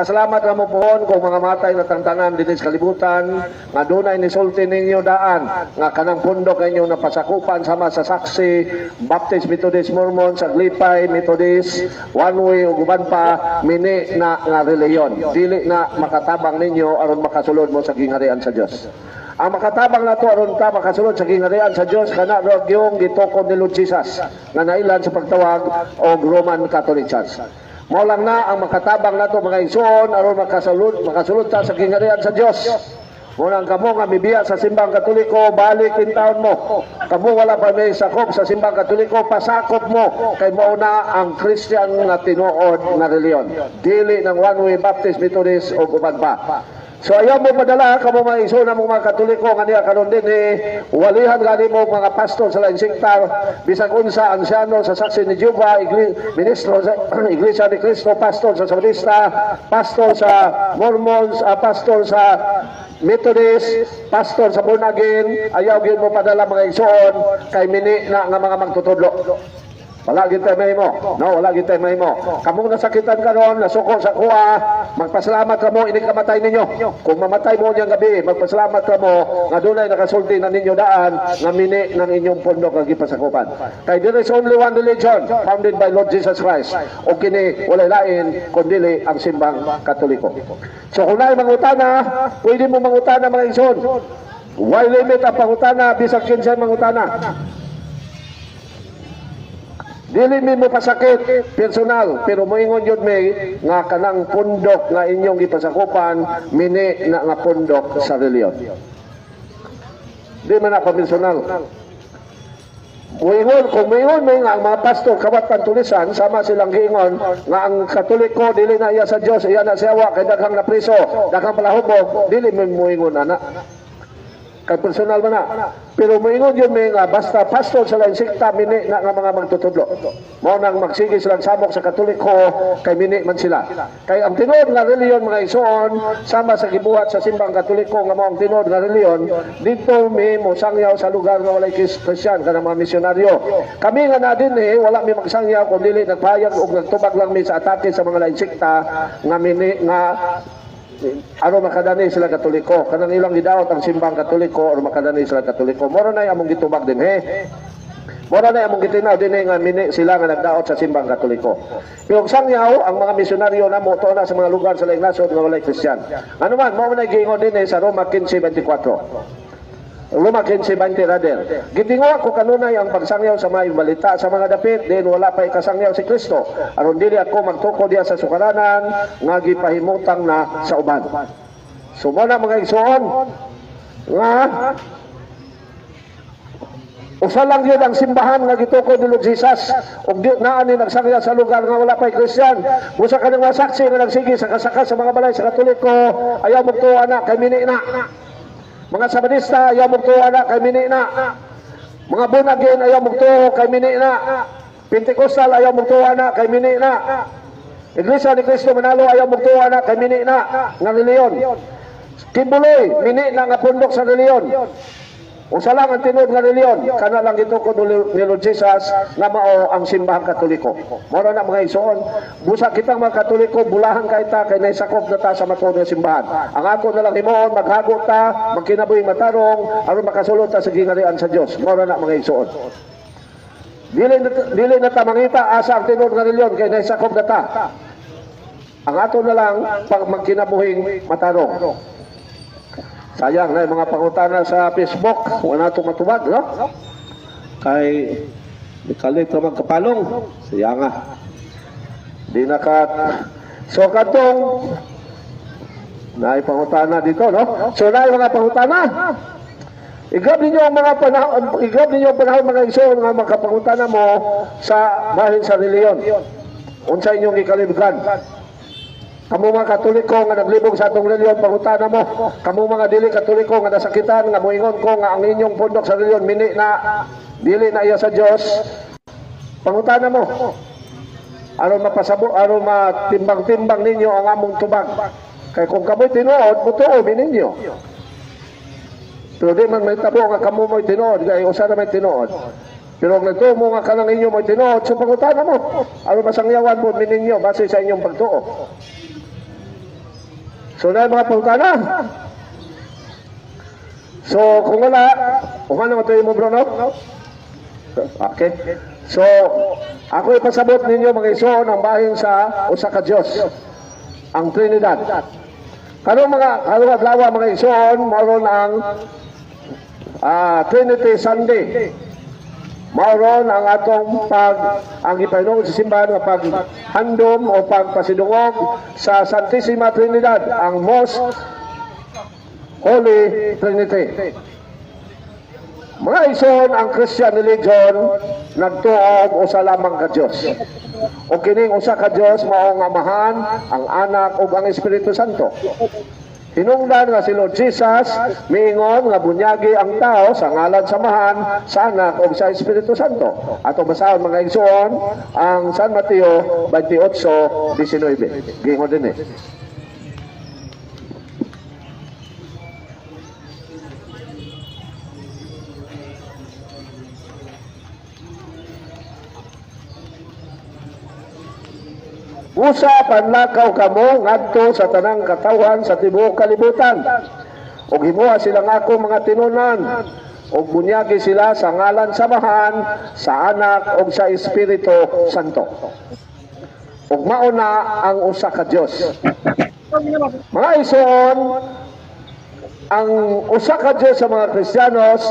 Magpasalamat na mo pohon kung mga matay na tangtangan din sa kalibutan, nga dunay nisulti ninyo daan, nga kanang pundok ninyo napasakupan sama sa saksi, Baptist, Methodist, Mormon, Saglipay, Methodist, One Way, ug uban pa, mini na nga reliyon. Dili na makatabang ninyo aron makasulod mo sa gingarian sa Dios. Ang makatabang na to aron ta makasulod sa gingarian sa Dios kana yung gitukod ni Lord Jesus nga nailan sa pagtawag og Roman Catholic Church. Mao lang na ang makatabang nato mga igsoon aron makasulod ta sa gingarian sa Dios. Munang kamo nga mibiya sa simbang Katoliko, balik in taon mo. Kamo wala pa may sakop sa simbang Katoliko, pasakop mo kay mao na ang Christian nga tinuod nga reliyon. Dili ng One Way, Baptist, Methodist o uban pa. So ayaw mo padala kamo mga igsoon na mga Katoliko nga niya karon din walihan gani mo mga pastor sa lain sektor bisag unsa ansyano sa Saksi ni Jehovah, ministro sa Iglesia ni Cristo, pastor sa Sabatista, pastor sa Mormons, pastor sa Methodist, pastor sa Born Again, ayaw gyud mo padala mga igsoon kay mini na nga mga magtutudlo. Wala gitay mahimo. No, wala gitay mahimo. Kamong nasakitan karon, nasuko sa kuha, magpasalamat kamo ini kamatay ninyo. Kung mamatay mo niyang gabi, magpasalamat kamo nga dunay nakasulti na ninyo daan nga mini ng inyong pundok nga gipasakupan. Kay there is only one religion founded by Lord Jesus Christ. O kini walay lain kundi ang simbang Katoliko. So kung naay mangutana, pwede mo mangutana mga igsoon. Why limit ang pangutana bisag kinsay mangutana? Dili mi mo pasakit personal pero moingon jud may nga kanang pundok nga inyong gipasakupan mini na nga pundok sa reliyon. Di man ako personal. Moingon kung moingon may nga ang mga pastor kawat pantulisan sama silang giingon nga ang Katoliko dili na iya sa Dios, iya na siyawa kay daghang na priso, daghang palahubog, dili mi moingon ana. Kay personal man na. Pero moingon yun may nga basta pastor sa lain sikta mini na nga mga magtutudlo. Mao nang magsige silang sabok sa Katoliko kay mini man sila. Kay ang tinuod nga reliyon mga igsoon sama sa gibuhat sa simbang Katoliko nga mao ang tinuod nga reliyon dito mi mo sangyaw sa lugar nga walay Kristiyan kanang mga misyonaryo. Kami nga na din wala mi magsangyaw kun dili nagpayag og nagtubag lang mi sa atake sa mga lain sikta nga mini nga aron makadani sila Katoliko kanang ilang gidawat ang simbang Katoliko aron makadani sila Katoliko moro na among gitubag din moro na among gitinaw din nga mini sila nga nagdaot sa simbang Katoliko. Yung sangyaw ang mga misyonaryo na mo na sa mga lugar sa laing nasod nga walay Kristiyan. Ano man mao na giingon din sa Roma 15:24. Roma 15:20 rather. Gitingwa ko kanunay ang pagsangyaw sa mga balita sa mga dapit din wala pa ikasangyaw si Kristo. Aron dili ako magtuko diya sa sukaranan nga gipahimutang na sa uban. Sumo na mga igsoon nga usa lang yun ang simbahan nga gituko ni Lord Jesus ug di naa ni nagsangyaw sa lugar nga wala pa Kristiyan. Busa ka nga saksi nga nagsige sa kasaka sa mga balay sa Katoliko ayaw magtuwa na kay mini na. Mga Sabatista ayaw magtuwa na kay mini na. Mga Born Again ayaw magtuwa kay mini na. Pentecostal ayaw magtuwa na kay mini na. Iglesia ni Cristo Manalo ayaw magtuwa na kay mini na nga reliyon. Kimbuloy mini na nga pundok sa reliyon. Usa lang ang tinuod nga reliyon kana lang gitukod ni Lord Jesus nga mao ang simbahang Katoliko. Mao na mga igsoon, busa kitang mga Katoliko bulahan kay ta kay naisakop na ta sa matuod nga simbahan. Ang ako na lang himuon maghago ta, magkinabuhing matarong aron makasulod ta sa gingarian sa Dios. Mao na mga igsoon. Dili na ta mangita asa ang tinuod nga reliyon kay naisakop na ta. Ang ato na lang pag magkinabuhing matarong. Sayang na yung mga pangutana sa Facebook, wala itong matubag, no? Kay, kalit na magkapalong, sayang nga. Di nakat. So, katong, na pangutana dito, no? So, na mga pangutana. Igab ninyo ang mga panahon, mga igsoon nga makapangutana mo sa bahin sa reliyon. Unsa inyong ikalibugan. Kamu mga Katoliko nga naglibog sa atong reliyon, pangutana mo. Kamu mga dili Katoliko nga nasakitan, nga moingon ko nga ang inyong pundok sa reliyon, mini na, dili na iya sa Diyos. Pangutana mo. Aron mapasabo, aron matimbang-timbang ninyo ang among tubag. Kaya kung kamo'y tinuod, mutuo, ninyo. Pero di man may tabo nga kamu mo'y tinuod, kaya usa na may tinuod. Pero kung nagtumo nga ka ng inyo mo'y tinuod, so pangutana mo. Aron masangyawan mo ninyo, base sa inyong pagtuo. So na mga pangutana. So kung wala, umano mo tayo mo bro, no? Okay. So ako ipasabot ninyo mga igsoon ang bahin sa usa ka Dios, ang Trinidad. Kanong adlaw mga igsoon, maron ang Trinity Sunday. Maron ang atong ang ipahinungod sa simbahan nga paghandom o pagpasidungog sa Santissima Trinidad, ang Most Holy Trinity. Mga ison, ang Christian religion nagtuog usa lamang ka Dios. O kining usa ka Dios mao ang Amahan, ang Anak ug ang Espiritu Santo. Hinungdan nga si Lord Jesus miingon nga bunyagi ang tao sa ngalan sa Amahan, sa Anak ug sa Espiritu Santo. Ato basahon mga igsoon ang San Mateo 28:19. Gingon din eh. Usa panlakaw kamo ngadto sa tanang katawhan sa tibuok kalibutan. Ug himuha silang ako mga tinunan. Ug bunyagi sila sa ngalan sa Amahan, sa Anak ug sa Espiritu Santo. Ug mauna ang usa ka Dios. Mga ison, ang usa ka Dios sa mga Kristiyanos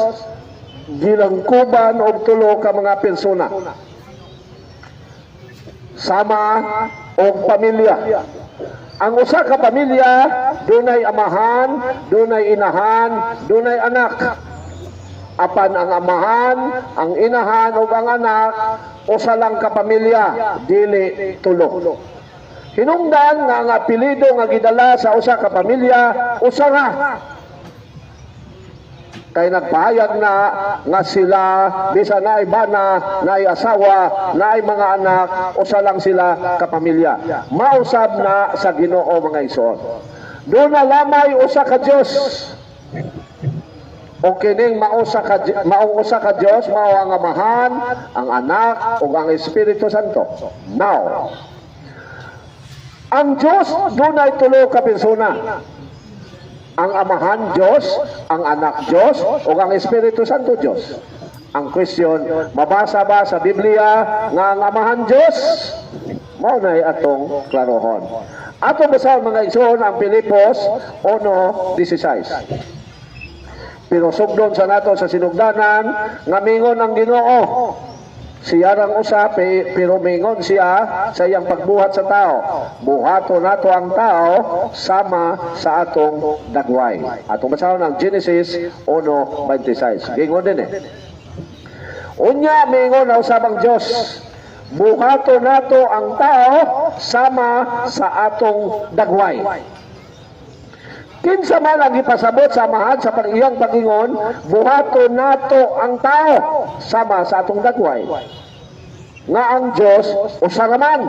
gilangkuban og tulo ka mga persona. Sama o pamilya. Ang usa ka pamilya dunay amahan, dunay inahan, dunay anak. Apan ang amahan, ang inahan ug ang anak usa lang ka pamilya, dili tulo. Hinungdan nga ang apelyido nga gidala sa usa ka pamilya, usa ra. Kay nagpahayag na nga sila bisan naay bana, naay asawa, naay mga anak, usa lang sila kapamilya. Mausab na sa Ginoo mga igsoon. Doon na lamay usa ka Dios. O kining maong usa ka Dios mao ang Amahan, ang Anak ug ang Espiritu Santo. Now, ang Dios dunay tulo ka persona. Ang Amahan Diyos, ang Anak Diyos, o ang Espiritu Santo Diyos. Ang question, mabasa ba sa Biblia nga ang Amahan Diyos? Maunay atong klarohon. Atong basahon mga igsoon ang Pilipos 1:16. Pero sugdon sa nato sa sinugdanan nga mingon ang Ginoo. Siya rang usap, pero mingon siya sa iyang pagbuhat sa tao. Buhato nato ang tao sama sa atong dagway. Atong basahon ang Genesis 1:26. Gingon din eh. Unya mingon na usab ang Dios. Buhato nato ang tao sama sa atong dagway. Kinsa man ang ipasabot sa Amahan sa iyang pagingon, buhato nato ang tao sama sa atong dagway. Nga ang Dios usa ra man.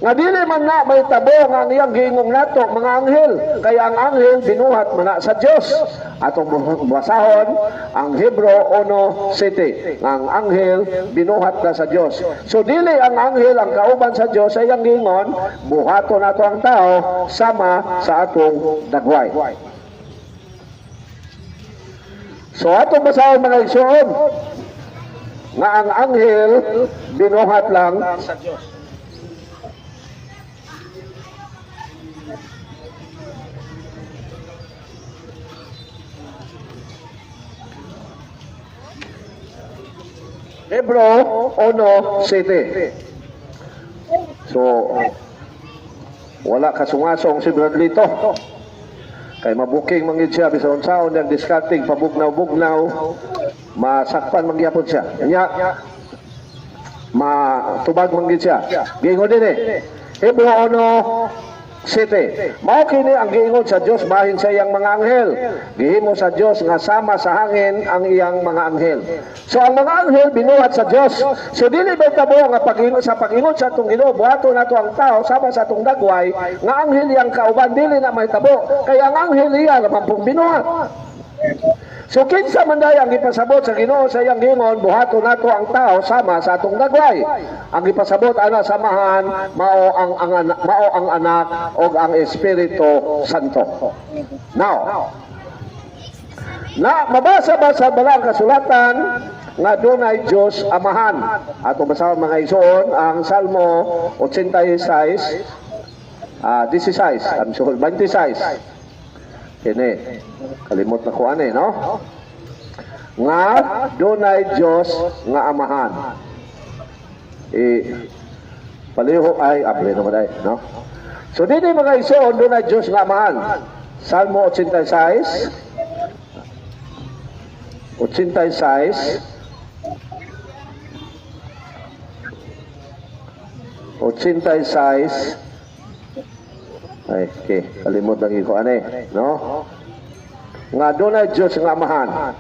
Nga dili man na may tabo nga ang iyang giingong nato mga anghel, kaya ang anghel binuhat man na sa Dios. Atong basahon ang Hebro 1:7. Ang anghel binuhat na sa Dios. So dili ang anghel ang kauban sa Dios sa iyang giingon, buhaton nato ang tao sama sa atong dagway. So atong basahon mga igsoon nga ang anghel binuhat lang sa Dios. Hebro 1:7. So, wala kasungasong si Bradley to. Kay mabuking manggid siya, bisan unsaon yung discarding, pabugnaw-bugnaw, masakpan mangyapon siya. Kanya, matubag manggid siya. Gingon din eh. Hebro 1:7. Mao kini ang giingon sa Dios bahin sa iyang mga anghel. Gihimo sa Dios nga sama sa hangin ang iyang mga anghel. So ang mga anghel binuhat sa Dios. So dili ba tabo nga pagingon sa atong Ginoo, buhaton nato ang tao sama sa atong dagway, nga anghel yang kauban dili na may tabo. Kaya ang anghel iya naman pong binuhat. So kinsa man day ang ipasabot sa Ginoo sa iyang gingon, buhaton nato ang tao sama sa atong dagway. Ang ipasabot ana samahan mao ang anak o ang Espiritu Santo. Now, na mabasa ba sa balang kasulatan nga dunay Dios Amahan. Ato basahan mga igsoon ang Salmo 86 16, I'm sure 26. Kini kalimot na ko ani, no? Nga dunay Dios nga Amahan. Paliho ay apre naman ay, no? So dito mga igsoon dunay Dios nga Amahan. Salmo 86 ay, okay, kalimot lang iko ane, no? Nga dunay Dios nga Amahan.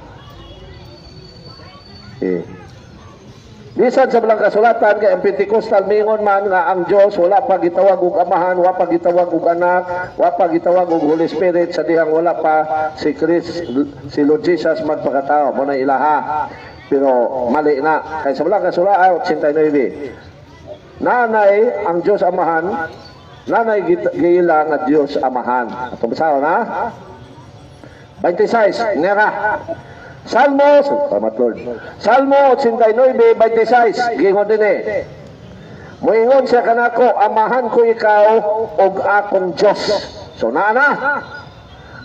Bisan sa balang kasulatan kay ang Pentecostal mingon man nga ang Dios wala pa gitawag og Amahan, wala pa gitawag og Anak, wala pa gitawag og Holy Spirit sa dihang wala pa si Lord Jesus magpakatao mo na ilaha. Pero mali na kay sa balang kasulatan 89. Nanay ang Dios Amahan, nanay gila nga Dios Amahan. Atong basaho na 26 nera Salmo, salamat Lord. Salmo 89:26, gingon dinhi. Moingon siya kanako, amahan ko ikaw og akong Dios. So na nga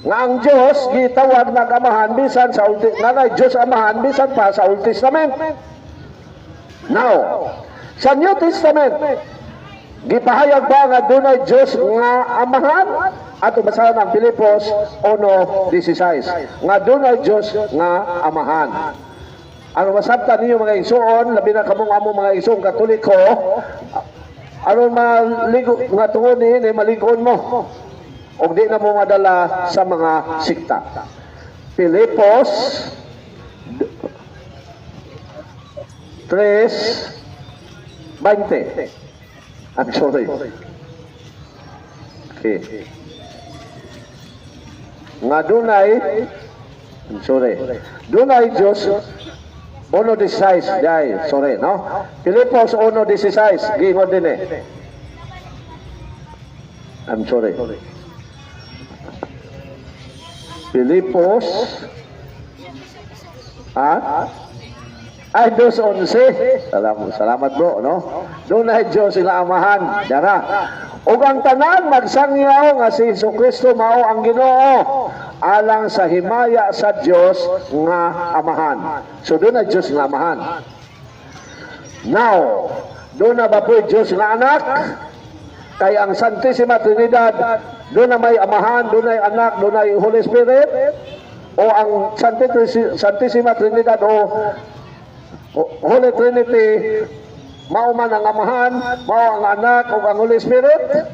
ang Dios gitawag na amahan bisan sa nanay Dios Amahan bisan pa sa Old Testament. Now, sa New Testament, gipahayag ba nga dunay Dios nga Amahan? Ato basahan ang Filipos 1:16 nga dunay Dios nga Amahan. Ano masabtan niyo mga igsoon, labi na kamong amo mga igsoon Katoliko, ano maligo nga tungod ni maligon mo og di na mo madala sa mga sikta. Filipos 3:20. I'm sorry. Okay. Nga dunay, I'm sorry. Dunay Dios 1:16 dai, sorry, no? Filipos 1:16 gingon din eh. I'm sorry. Filipos ay 2:11. Salamat bro, no? Dunay Dios nga Amahan, dara. Ug ang tanan magsangyaw nga si Jesucristo mao ang Ginoo alang sa himaya sa Dios nga Amahan. So dunay Dios nga Amahan. Now, doon na ba po Dios nga Anak? Kay ang Santissima Trinidad, doon na may Amahan, doon ay Anak, doon ay Holy Spirit, o ang Santissima Trinidad o Holy Trinity, mao man ang Amahan, mao ang Anak o ang Holy Spirit.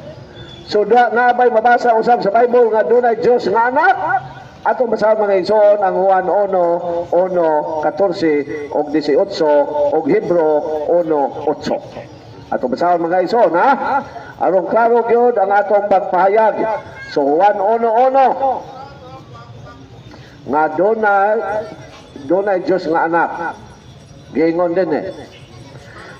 So nabay mabasa usab sa Bible nga dunay Dios nga Anak. Atong basahan mga igsoon ang Juan 1:14 og 18 og Hebro 1:8. Atong basahan mga igsoon ha. Aron klaro gyud ang atong pagpahayag. So Juan 1:1 nga dunay Dios nga Anak. Gingon din eh.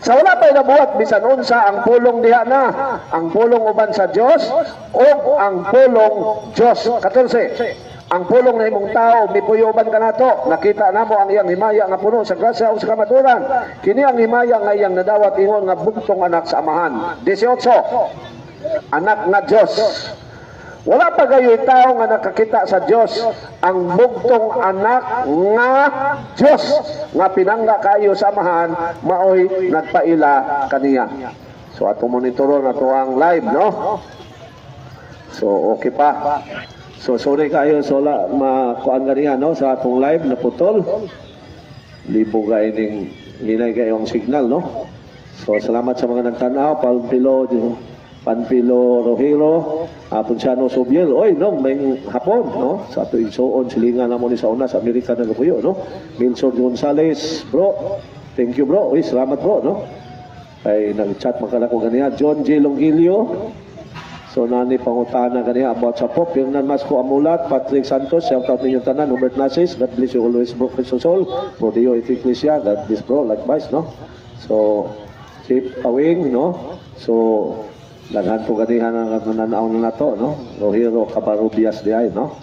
Sa wala pa'y nabuhat, bisan unsa ang pulong diha na, ang pulong uban sa Dios o ang pulong Dios. 14. Ang pulong na imong tao, mipuyo uban ka nato. Nakita namo ang iyang himaya nga puno sa grasya o sa kamaturan. Kini ang himaya nga iyang nadawat ingon nga bugtong anak sa Amahan. 18. Anak nga Dios. Wala pa gayo'y tao nga nakakita sa Dios ang bugtong anak nga Dios nga pinangga kayo sa Amahan maoy nagpaila kaniya. So atong monitoron ato ang live, no? So okay pa. So sorry kayo so makuan ganiya, no, sa atong live na putol. Libo ka ining hinay kayong signal, no? So salamat sa mga nagtanaw, Panpilo Rohiro, Punciano Sobiel, oy no, may hapon, no? Sa ato igsoon silingan na mo ni sa una sa Amerika na lukuyo, no? Milson Gonzales, bro. Thank you, bro. Oy, salamat, bro, no? Ay nag-chat man kana ko ganiya. John J. Longilio. So nani pangutana kaniya about sa Pope, yung nan mas ko amulat, Patrick Santos, shout out ninyo tanan, Hubert Nasis, God bless you always bro, Cristo Sol, Prodio Ecclesia, God bless bro, likewise, no? So, keep awing, no? So, daghan po kaniya na nananaw na nato, no? Rohiro Cabarubias di ay, no?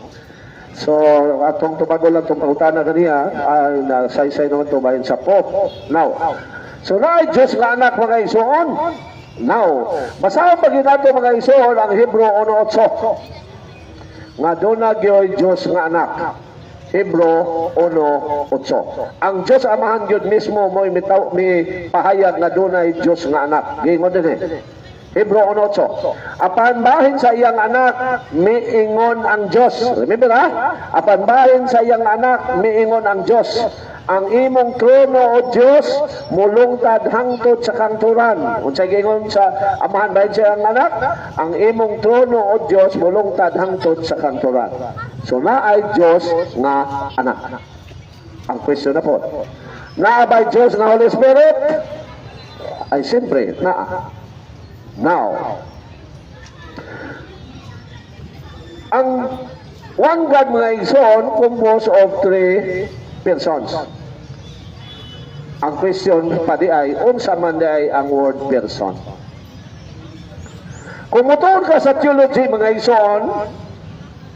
So, atong tumago lang itong pangutana kaniya, ay nasaysay naman ito bayan sa Pope. Now, so na ay Diyos nga anak mga isuon. Now, basahan pa nato mga isuon ang Hebro 1:8. Nga doon na gyoy Diyos nga anak. Hebro 1:8. Ang Diyos amahan gyud mismo mo mi pahayag nga doon ay Diyos nga anak. Gingon din eh. Hebro 1:8. Apan bahin sa iyang anak, miingon ang Diyos. Remember ha? Apan bahin sa iyang anak, miingon ang Diyos. Ang imong trono o Diyos, mulungtad hangtod sa kanturan. Unsay gingon sa amahan bahin sa iyang anak? Ang imong trono o Diyos, mulungtad hangtod sa kanturan. So na ay Diyos nga anak. Ang question na po. Na ba Diyos nga Holy Spirit? Ay siyempre, na. Now, ang one God mga igsoon composed of 3 persons. Ang question pa di ay, unsa man di ay ang word person. Kung mutuon ka sa theology mga igsoon,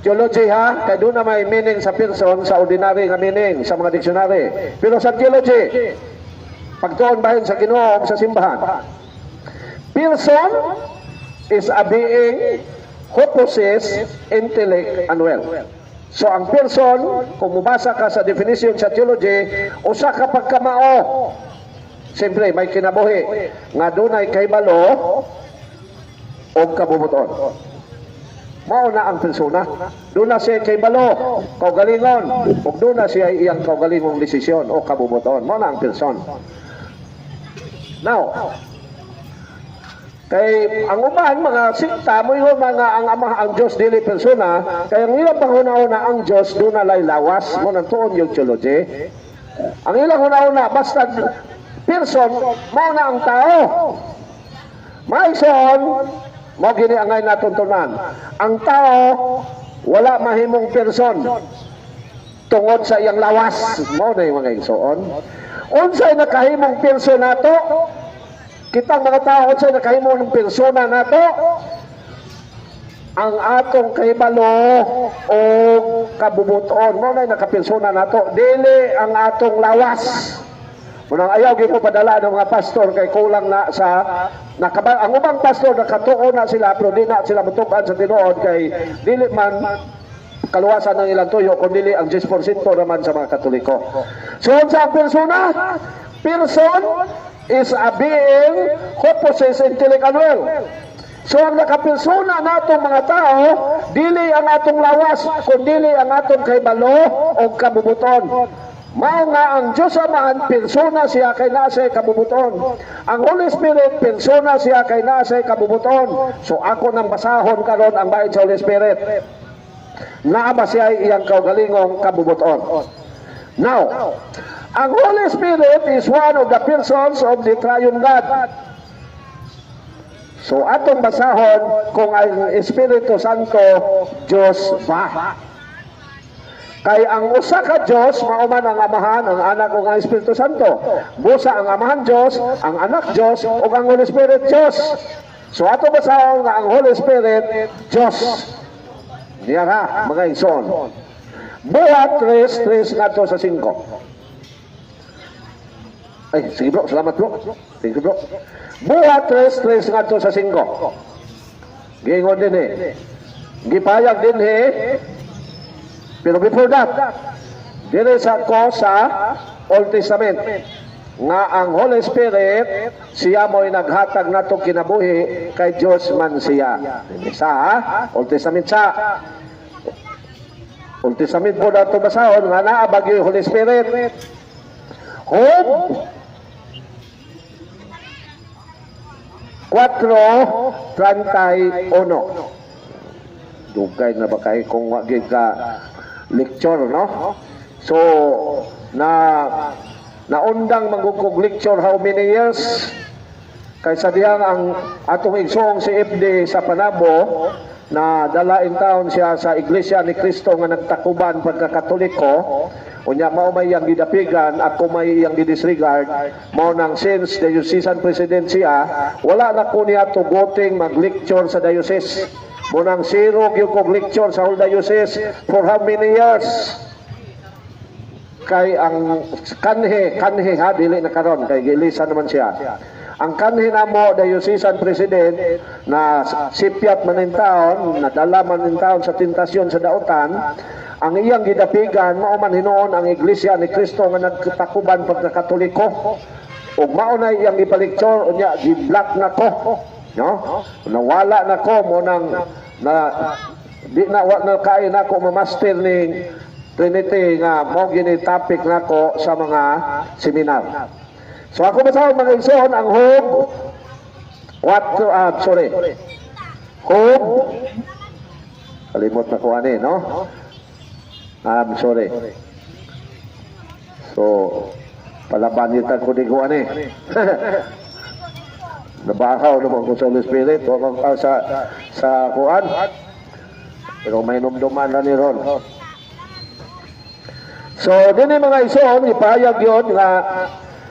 theology ha, kaya doon na may meaning sa person, sa ordinary nga meaning, sa mga dictionary. Pero sa theology, pagtuon bahin sa Ginoo sa simbahan, person is a being who possesses intellect and will. So ang person, kung mubasa ka sa definition sa theology, usa ka pagkamao. Siyempre, may kinabuhi nga dunay kahibalo o kabubuton. Mao na ang persona. Doon na siya kahibalo, kaugalingon, o doon na siya iyang kaugalingong desisyon o kabubuton. Mao na ang person. Now, kay ang uban mga sikta mo yung mga ang Diyos dili persona, kay ang ilang panghuna-una ang Diyos doon na lay lawas mo nang tuon yung theology. Ang ilang una-una basta person mo na ang tao. Maison mo gini angay natuntunan. Ang tao wala mahimong person tungod sa iyang lawas. Mo na yung mga igsoon. Unsay nakahimong person nato? Kitang mga tao sa nakahimo ng persona nato, ang atong kahibalo o kabubuton mo na nakapersona nato, dili ang atong lawas. Munang ayaw gyud mo padala ng mga pastor kay kulang na sa ang ubang pastor nakatuo na sila pero di na sila mutukan sa tinuod kay dili man kaluwasan ng ilang tuyo kundi ang 10% naman sa mga Katoliko. So sa persona, person is a being who possesses intellect and will. So ang nakapersona natong mga tao, dili ang atong lawas, kundi ang atong kahibalo o kabubuton. Mao nga ang Diyos Amahan, persona siya kay nasa kabubuton. Ang Holy Spirit, persona siya kay nasa kabubuton. So ako nang basahon karon ang bahin sa Holy Spirit. Naa ba siya iyang kaugalingong kabubuton? Now, ang Holy Spirit is one of the persons of the Triune God. So atong basahon kung ang Espiritu Santo Diyos ba. Kay ang usa ka Diyos mauman ang Amahan, ang Anak ug ang Espiritu Santo. Busa ang Amahan Diyos, ang Anak Diyos ug ang Holy Spirit Diyos. So atong basahon nga ang Holy Spirit Diyos. Diya ka mga igsoon. Buhat 3:3 ngadto sa 5. Ay, sige bro, salamat bro. Thank you bro. Buhat 3:3 nga to sa 5. Gingon din eh. Gipayag din eh. Pero before that, dire sa ko sa Old Testament nga ang Holy Spirit siya mo'y naghatag nato kinabuhi kay Diyos man siya. Sa Old Testament sa Old Testament po nato basahon nga naa bagyo Holy Spirit. Hope 4:31. Dugay na ba kay kung wagi ka lecture, no? So, naundang magugkog lecture how many years? Kaysa diyang ang atong igsoong si FD sa Panabo na dalain taon siya sa Iglesia ni Cristo nga nagtakuban pagkakatoliko, unya mao may yang gidapigan at kung may yang gidisregard, mao nang since diocesan president siya, wala na ko niya tuguting mag-lecture sa diocese. Munang zero gyud kog lecture sa whole diocese for how many years? Kay ang kanhe ha, dili na karon kay gilisan naman siya. Ang kanhe namo diocesan president na sipyat manin taon, nadala manin taon sa tentasyon sa dautan, ang iyang gidapigan mao man hinuon ang Iglesia ni Cristo nga nagtakuban pagkakatoliko. Ug mao na iyang gipalecture unya gi-block na ko, no? Nawala na ko mo nang na di na wa na kay nako ma-master ni Trinity nga mo gini topic nako sa mga seminar. So ako masahol mga igsoon ang home home kalimot na ko ani, no? Sorry. So palaban yun ko di ko ani. Nabahaw naman ko sa Holy Spirit o sa kuan. Pero may numduman na ni Ron. So din mga igsoon ipahayag yun nga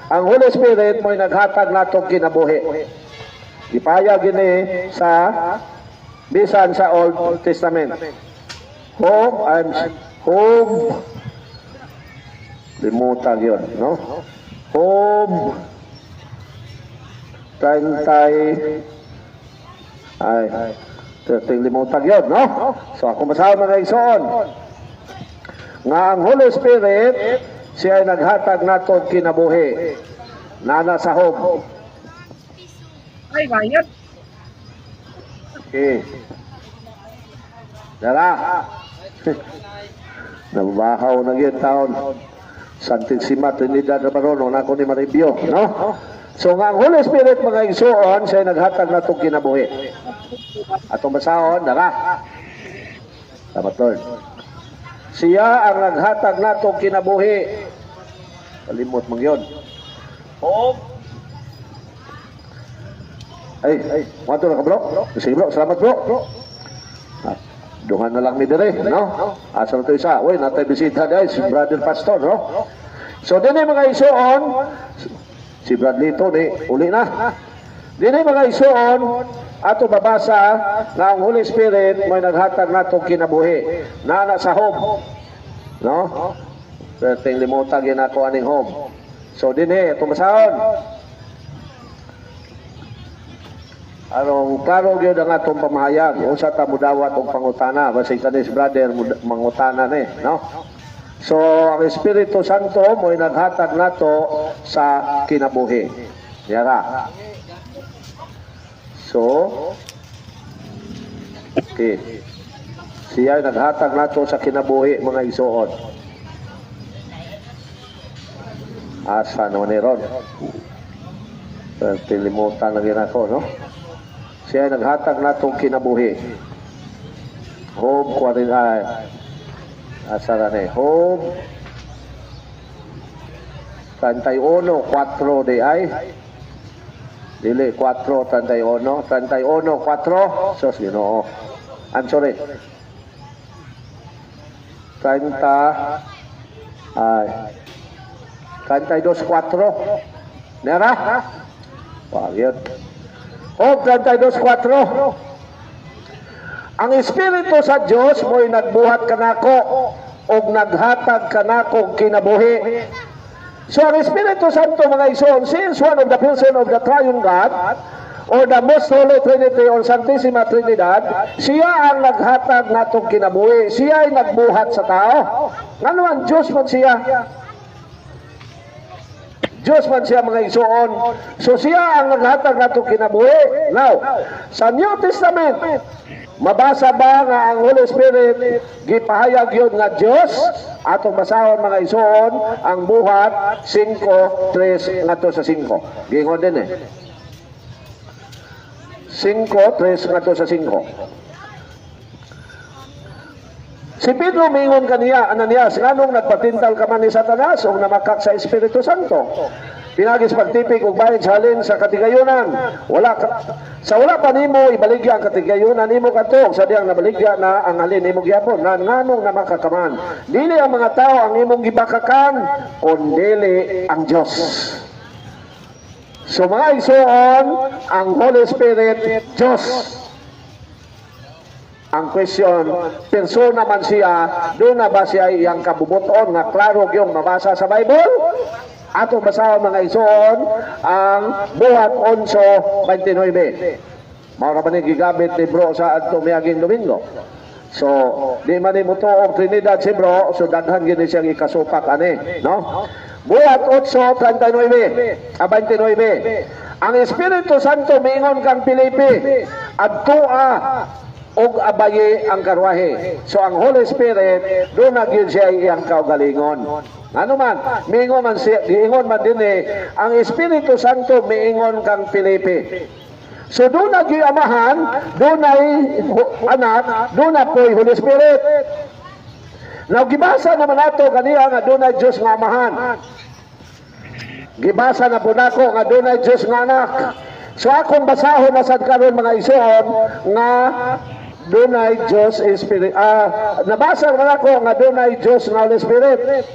ang Holy Spirit mo'y naghatag natong kinabuhi. Ipahayag ini sa bisan sa Old Testament. Home limutan yun, no? Home limutan yun, no? So ako masawa mga igsoon nga ang Holy Spirit siya ay naghatag natong kinabuhi nana sa home. Ay, bayad. Okay. Dara. Nabahaw na yun taon. Santissima Trinidad na Barono na ako ni ma-review, no? So nga ang Holy Spirit mga igsoon siya ay naghatag natong kinabuhi. Atong basahon, dara. Salamat Lord. Siya ang naghatag natong kinabuhi. Kalimot mong yun. Ay, mato na ka bro? Sige bro, salamat bro. Dungan na lang mi dire, no? Asa na to isa? Uy, natay bisita guys, si Brother Pastor, no? So din mga igsoon, si Bradley to ni uli na. Din mga igsoon, ato babasa nga ang Holy Spirit may naghatag natong kinabuhi. Nana sa home. No? Perting limutag yun ako aning home. So din itong basahon. Arong klaro gyud ang atong pamahayag usa ta mudawat og pangutana basig kanis brother mangutana ni, no? So ang Espiritu Santo mo'y naghatag nato sa kinabuhi. Yara. So okay. Siya ay naghatag nato sa kinabuhi mga igsoon. Asa naman ni Ron? Tilimutan lang yun ako, no? Siya ay naghatag natong kinabuhi. Home, asara na home. 31, 4 de ay. Dili, 4, 31. 31, 4. Sos, Ginoo. I'm sorry. 32, 4. Nera? Wag yun. O 32:4. Ang Espiritu sa Dios mo'y nagbuhat kanako og naghatag kanako kinabuhi. So ang Espiritu Santo mga igsoon, since one of the person of the Triune God or the Most Holy Trinity or Santissima Trinidad, siya ang naghatag natong kinabuhi. Siya ay nagbuhat sa tao. Ngano ang Diyos man siya? Diyos man siya mga igsoon. So siya ang naghatag natong kinabuhi. Now, sa New Testament, mabasa ba nga ang Holy Spirit gipahayag yun nga Diyos? Atong basahon mga igsoon, ang buhat 5:3 ngadto sa 5. Gingon din 5:3 ngadto sa 5. Si Pedro mingon kaniya, Ananias, nganong nagpatintal ka man ni Satanas o namakak sa Espiritu Santo? pinagis pagtipik ug bahin sa halin sa katigayunan. Sa wala pa nimo ibaligya ang katigayunan nimo kadto sa diyang nabaligya na ang halin nimo gyapon nganong na makakaman. Dili ang mga tao ang imong gibakakan kundi ang Dios. So mga igsoon, ang Holy Spirit Dios. Ang question, persona man siya, doon na ba siya iyang kabubuton nga klaro yung mabasa sa Bible? Ato basahan mga igsoon ang Buhat 11:29. Mao ra ba ni gigamit ni bro sa adto miaging Domingo. So, di man mo to og Trinidad si bro, so daghan gini siyang ikasupak ani, no? Buhat 8:29. Ang Espiritu Santo miingon kang Pilipi, adtua og abaye ang karwahe. So ang Holy Spirit doon na gyud siya iyang kaugalingon. Ano man, miingon man siya, giingon man din ang Espiritu Santo miingon kang Pilipi. So doon na gyud amahan, doon na anak, doon na po'y Holy Spirit. Now gibasa naman nato kaniya nga doon na Dios nga amahan. Gibasa na po nako nga doon na Dios nga anak. So akong basahon na sad karon mga igsoon nga dunay Dios Spirit. Nabasa man ako nga dunay Dios nga Holy Spirit.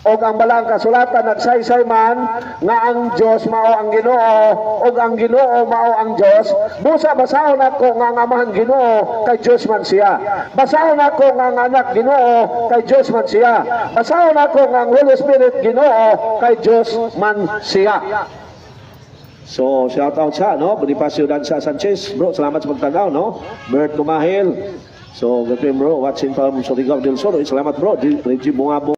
Og ang balang kasulatan nagsaysay man nga ang Dios mao ang Ginoo og ang Ginoo mao ang Dios. Busa basahon ako nga ang amahan Ginoo kay Dios man siya. Basahon ako nga ang anak Ginoo kay Dios man siya. Basahon ako nga ang Holy Spirit Ginoo kay Dios man siya. So, shout out sa, no? Bonifacio Danza Sanchez. Bro, salamat sa pagtanaw, no? Bert Lumahil. So, good bro, watching from Surigao del Sur. Salamat, bro. Reggie Bungabo.